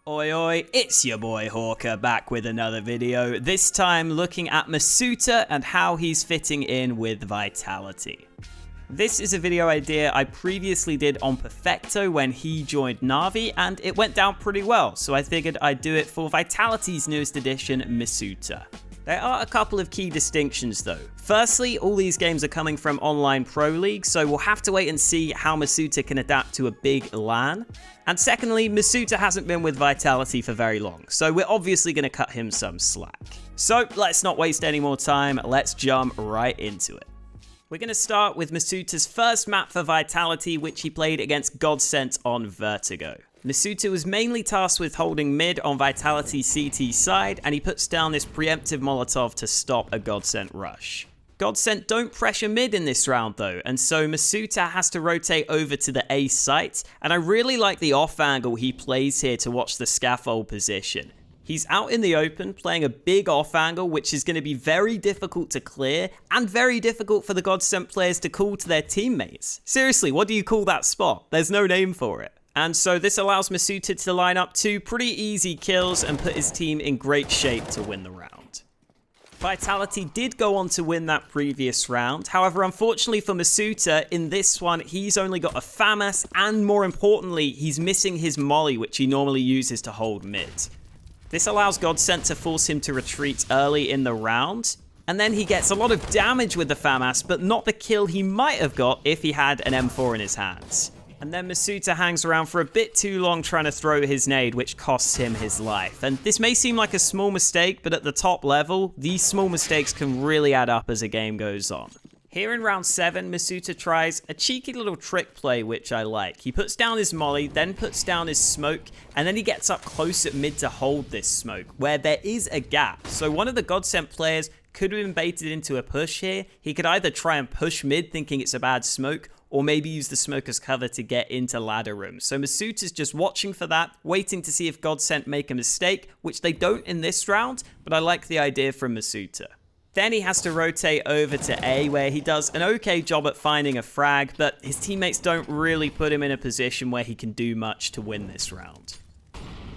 Oi oi, it's your boy Hawka back with another video, this time looking at Misutaaa and how he's fitting in with Vitality. This is a video idea I previously did on Perfecto when he joined Na'Vi and it went down pretty well, so I figured I'd do it for Vitality's newest edition, Misutaaa. There are a couple of key distinctions though. Firstly, all these games are coming from online pro league, so we'll have to wait and see how Misutaaa can adapt to a big LAN. And secondly, Misutaaa hasn't been with Vitality for very long, so we're obviously going to cut him some slack. So let's not waste any more time, let's jump right into it. We're going to start with Misutaa's first map for Vitality, which he played against Godsent on Vertigo. Misutaaa was mainly tasked with holding mid on Vitality's CT side, and he puts down this preemptive Molotov to stop a Godsent rush. Godsent don't pressure mid in this round though, and so Misutaaa has to rotate over to the A site, and I really like the off angle he plays here to watch the scaffold position. He's out in the open, playing a big off angle, which is going to be very difficult to clear, and very difficult for the Godsent players to call to their teammates. Seriously, what do you call that spot? There's no name for it. And so this allows Misutaaa to line up two pretty easy kills and put his team in great shape to win the round. Vitality did go on to win that previous round. However, unfortunately for Misutaaa, in this one, he's only got a FAMAS, and more importantly, he's missing his molly, which he normally uses to hold mid. This allows Godsent to force him to retreat early in the round, and then he gets a lot of damage with the FAMAS, but not the kill he might have got if he had an M4 in his hands. And then Misutaaa hangs around for a bit too long trying to throw his nade, which costs him his life. And this may seem like a small mistake, but at the top level, these small mistakes can really add up as a game goes on. Here in round 7, Misutaaa tries a cheeky little trick play, which I like. He puts down his molly, then puts down his smoke, and then he gets up close at mid to hold this smoke, where there is a gap. So one of the Godsent players could have been baited into a push here. He could either try and push mid thinking it's a bad smoke, or maybe use the smoke as cover to get into ladder room. So Misutaa's just watching for that, waiting to see if Godsent make a mistake, which they don't in this round, but I like the idea from Misutaaa. Then he has to rotate over to A, where he does an okay job at finding a frag, but his teammates don't really put him in a position where he can do much to win this round.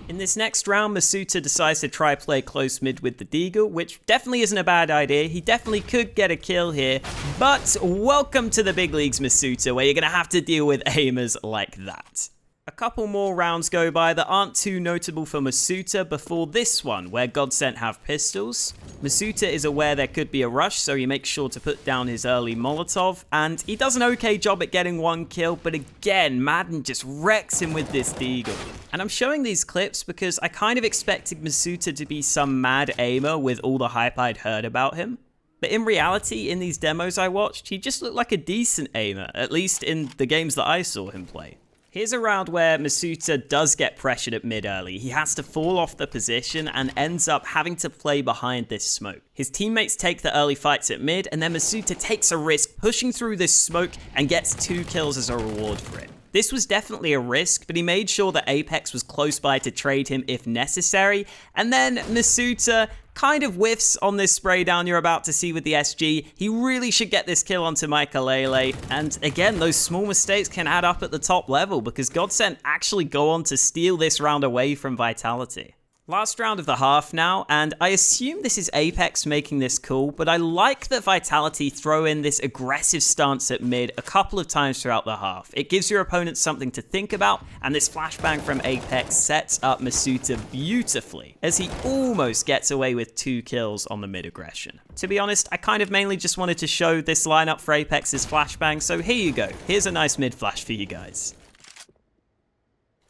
In this next round, Misutaaa decides to try play close mid with the Deagle, which definitely isn't a bad idea. He definitely could get a kill here, but welcome to the big leagues, Misutaaa, where you're going to have to deal with aimers like that. A couple more rounds go by that aren't too notable for Misutaaa before this one, where Godsent have pistols. Misutaaa is aware there could be a rush, so he makes sure to put down his early Molotov, and he does an okay job at getting one kill, but again, Madden just wrecks him with this Deagle. And I'm showing these clips because I kind of expected Misutaaa to be some mad aimer with all the hype I'd heard about him. But in reality, in these demos I watched, he just looked like a decent aimer, at least in the games that I saw him play. Here's a round where Misutaaa does get pressured at mid early. He has to fall off the position and ends up having to play behind this smoke. His teammates take the early fights at mid, and then Misutaaa takes a risk pushing through this smoke and gets 2 kills as a reward for it. This was definitely a risk, but he made sure that Apex was close by to trade him if necessary, and then Misutaaa kind of whiffs on this spray down you're about to see with the SG. He really should get this kill onto Michaelele, and again, those small mistakes can add up at the top level because Godsent actually go on to steal this round away from Vitality. Last round of the half now, and I assume this is Apex making this call, but I like that Vitality throw in this aggressive stance at mid a couple of times throughout the half. It gives your opponent something to think about, and this flashbang from Apex sets up Misutaaa beautifully, as he almost gets away with 2 kills on the mid aggression. To be honest, I kind of mainly just wanted to show this lineup for Apex's flashbang, so here you go. Here's a nice mid flash for you guys.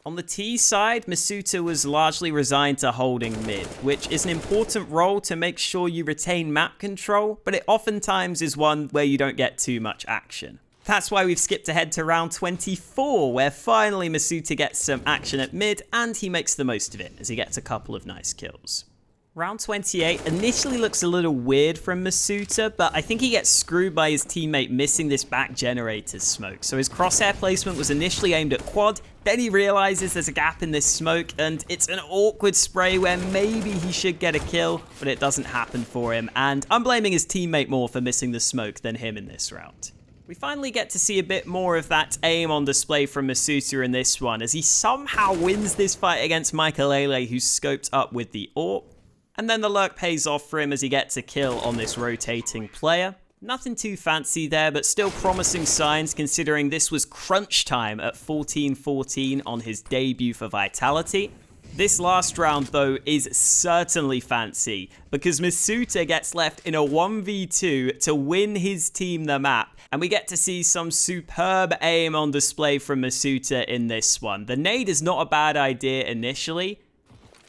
On the T side, Misutaaa was largely resigned to holding mid, which is an important role to make sure you retain map control, but it oftentimes is one where you don't get too much action. That's why we've skipped ahead to round 24, where finally Misutaaa gets some action at mid, and he makes the most of it, as he gets a couple of nice kills. Round 28 initially looks a little weird from Misutaaa, but I think he gets screwed by his teammate missing this back generator's smoke. So his crosshair placement was initially aimed at quad, then he realizes there's a gap in this smoke, and it's an awkward spray where maybe he should get a kill, but it doesn't happen for him, and I'm blaming his teammate more for missing the smoke than him in this round. We finally get to see a bit more of that aim on display from Misutaaa in this one, as he somehow wins this fight against Michaelele, who's scoped up with the AWP. And then the lurk pays off for him as he gets a kill on this rotating player. Nothing too fancy there, but still promising signs considering this was crunch time at 14-14 on his debut for Vitality. This last round, though, is certainly fancy, because Misutaaa gets left in a 1v2 to win his team the map, and we get to see some superb aim on display from Misutaaa in this one. The nade is not a bad idea initially,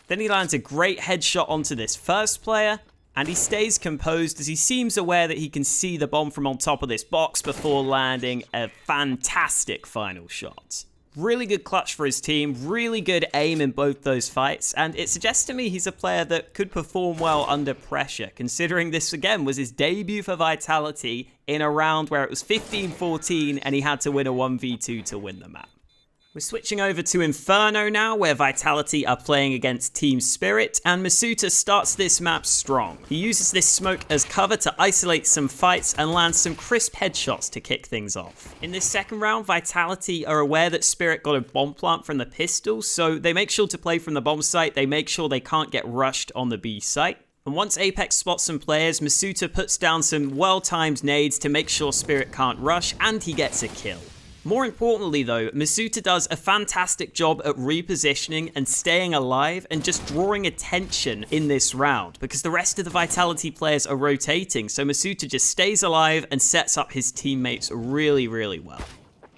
then he lands a great headshot onto this first player, and he stays composed as he seems aware that he can see the bomb from on top of this box before landing a fantastic final shot. Really good clutch for his team, really good aim in both those fights, and it suggests to me he's a player that could perform well under pressure, considering this again was his debut for Vitality in a round where it was 15-14 and he had to win a 1v2 to win the map. We're switching over to Inferno now, where Vitality are playing against Team Spirit, and Misutaaa starts this map strong. He uses this smoke as cover to isolate some fights and lands some crisp headshots to kick things off. In this second round, Vitality are aware that Spirit got a bomb plant from the pistol, so they make sure to play from the bomb site. They make sure they can't get rushed on the B site. And once Apex spots some players, Misutaaa puts down some well-timed nades to make sure Spirit can't rush, and he gets a kill. More importantly though, Misutaaa does a fantastic job at repositioning and staying alive and just drawing attention in this round, because the rest of the Vitality players are rotating, so Misutaaa just stays alive and sets up his teammates really, really well.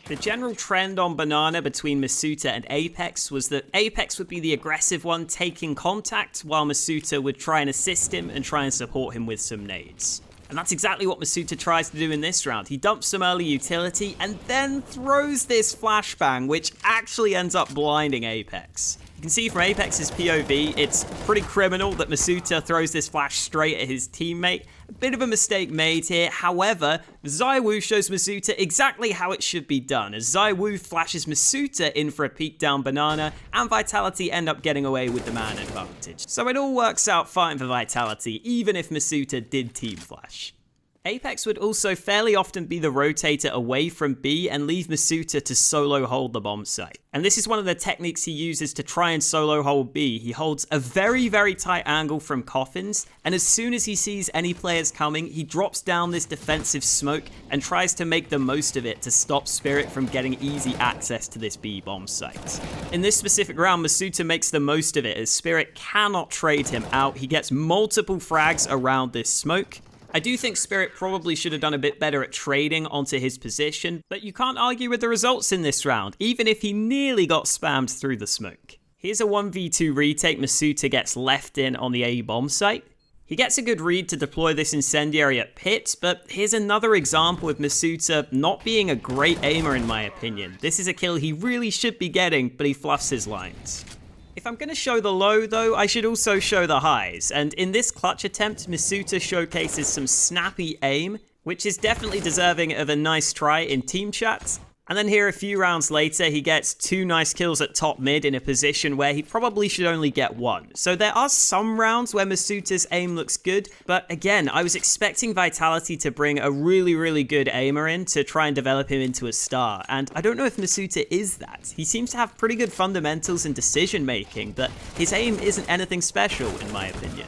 The general trend on Banana between Misutaaa and Apex was that Apex would be the aggressive one taking contact, while Misutaaa would try and assist him and try and support him with some nades. And that's exactly what Misutaaa tries to do in this round. He dumps some early utility and then throws this flashbang, which actually ends up blinding Apex. You can see from Apex's POV, it's pretty criminal that Misutaaa throws this flash straight at his teammate. A bit of a mistake made here. However, ZywOo shows Misutaaa exactly how it should be done, as ZywOo flashes Misutaaa in for a peek down Banana, and Vitality end up getting away with the man advantage. So it all works out fine for Vitality, even if Misutaaa did team flash. Apex would also fairly often be the rotator away from B and leave Misutaaa to solo hold the bomb site. And this is one of the techniques he uses to try and solo hold B. He holds a very, very tight angle from coffins, and as soon as he sees any players coming, he drops down this defensive smoke and tries to make the most of it to stop Spirit from getting easy access to this B bomb site. In this specific round, Misutaaa makes the most of it as Spirit cannot trade him out. He gets multiple frags around this smoke. I do think Spirit probably should have done a bit better at trading onto his position, but you can't argue with the results in this round, even if he nearly got spammed through the smoke. Here's a 1v2 retake Misutaaa gets left in on the A bomb site. He gets a good read to deploy this incendiary at pit, but here's another example of Misutaaa not being a great aimer in my opinion. This is a kill he really should be getting, but he fluffs his lines. If I'm going to show the low though, I should also show the highs, and in this clutch attempt, Misutaaa showcases some snappy aim, which is definitely deserving of a nice try in team chat. And then here a few rounds later, he gets 2 nice kills at top mid in a position where he probably should only get 1. So there are some rounds where Misutaa's aim looks good, but again, I was expecting Vitality to bring a really, really good aimer in to try and develop him into a star, and I don't know if Misutaaa is that. He seems to have pretty good fundamentals and decision making, but his aim isn't anything special in my opinion.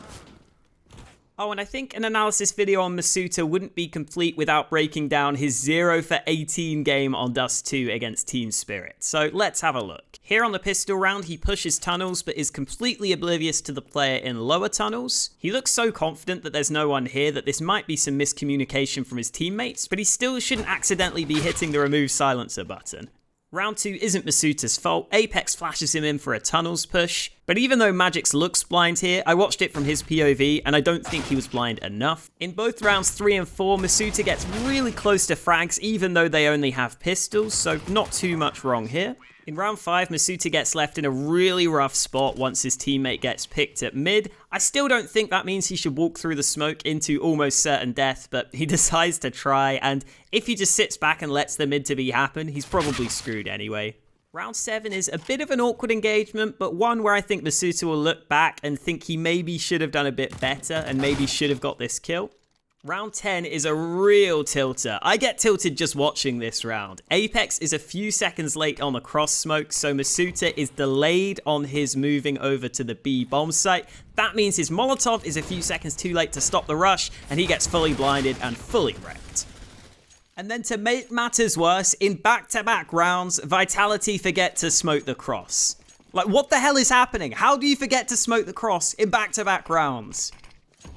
Oh, and I think an analysis video on Misutaaa wouldn't be complete without breaking down his 0 for 18 game on Dust 2 against Team Spirit. So let's have a look. Here on the pistol round, he pushes tunnels but is completely oblivious to the player in lower tunnels. He looks so confident that there's no one here that this might be some miscommunication from his teammates, but he still shouldn't accidentally be hitting the remove silencer button. Round 2 isn't Misutaa's fault. Apex flashes him in for a tunnels push. But even though Magix looks blind here, I watched it from his POV and I don't think he was blind enough. In both rounds 3 and 4, Misutaaa gets really close to frags even though they only have pistols, so not too much wrong here. In round 5, Misutaaa gets left in a really rough spot once his teammate gets picked at mid. I still don't think that means he should walk through the smoke into almost certain death, but he decides to try, and if he just sits back and lets the mid to be happen, he's probably screwed anyway. Round 7 is a bit of an awkward engagement, but one where I think Misutaaa will look back and think he maybe should have done a bit better and maybe should have got this kill. Round 10 is a real tilter. I get tilted just watching this round. Apex is a few seconds late on the cross smoke, so Misutaaa is delayed on his moving over to the B bomb site. That means his Molotov is a few seconds too late to stop the rush, and he gets fully blinded and fully wrecked. And then to make matters worse, in back-to-back rounds, Vitality forget to smoke the cross. Like, what the hell is happening? How do you forget to smoke the cross in back-to-back rounds?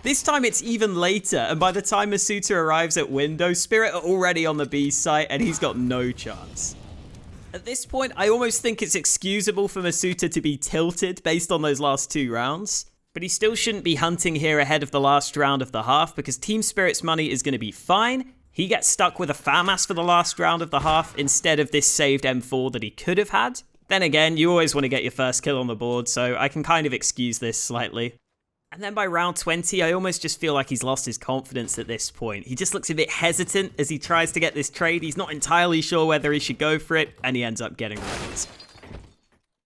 This time it's even later, and by the time Misutaaa arrives at window, Spirit are already on the B site, and he's got no chance. At this point, I almost think it's excusable for Misutaaa to be tilted based on those last 2 rounds. But he still shouldn't be hunting here ahead of the last round of the half, because Team Spirit's money is going to be fine. He gets stuck with a FAMAS for the last round of the half instead of this saved M4 that he could have had. Then again, you always want to get your first kill on the board, so I can kind of excuse this slightly. And then by round 20, I almost just feel like he's lost his confidence at this point. He just looks a bit hesitant as he tries to get this trade. He's not entirely sure whether he should go for it, and he ends up getting wrecked.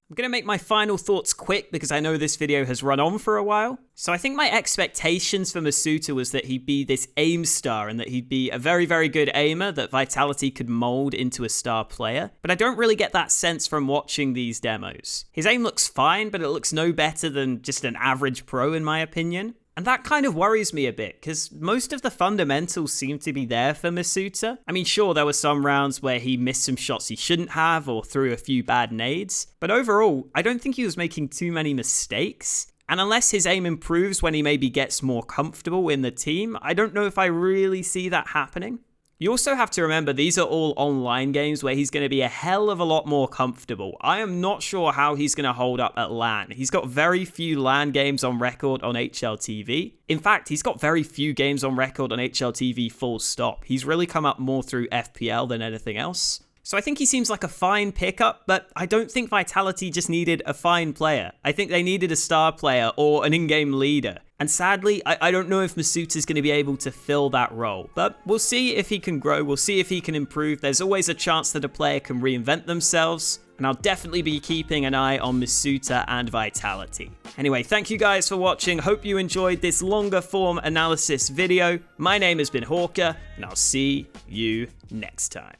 I'm going to make my final thoughts quick because I know this video has run on for a while. So I think my expectations for Misutaaa was that he'd be this aim star and that he'd be a very, very good aimer that Vitality could mold into a star player. But I don't really get that sense from watching these demos. His aim looks fine, but it looks no better than just an average pro in my opinion. And that kind of worries me a bit, because most of the fundamentals seem to be there for Misutaaa. I mean, sure, there were some rounds where he missed some shots he shouldn't have, or threw a few bad nades, but overall, I don't think he was making too many mistakes. And unless his aim improves when he maybe gets more comfortable in the team, I don't know if I really see that happening. You also have to remember these are all online games where he's going to be a hell of a lot more comfortable. I am not sure how he's going to hold up at LAN. He's got very few LAN games on record on HLTV. In fact, he's got very few games on record on HLTV full stop. He's really come up more through FPL than anything else. So I think he seems like a fine pickup, but I don't think Vitality just needed a fine player. I think they needed a star player or an in-game leader. And sadly, I don't know if Misutaaa is going to be able to fill that role. But we'll see if he can grow, we'll see if he can improve. There's always a chance that a player can reinvent themselves. And I'll definitely be keeping an eye on Misutaaa and Vitality. Anyway, thank you guys for watching. Hope you enjoyed this longer form analysis video. My name has been Hawka, and I'll see you next time.